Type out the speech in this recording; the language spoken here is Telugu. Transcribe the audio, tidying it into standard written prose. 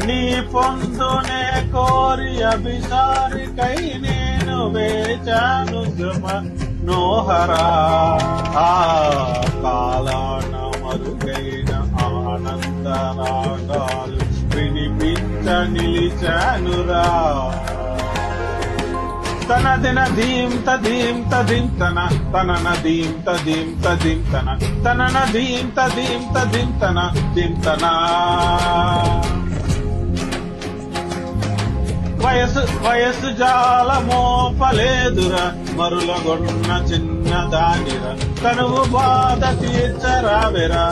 నీ పొందునే కోరి అభిసారికై నేను వేచాను నోహరా కాలాన మరుగైన ఆనంద రాగాలు వినిపించ నిలిచానురా తన దిన ధీం తదీం తదిం తన నదీం తదీం తదిం తన నదీం తదీం తదిం దింతన వయసు జాల మోపలేదురా మరులగొన్న చిన్న దానిరా తనువు బాధ తీర్చ రావెరా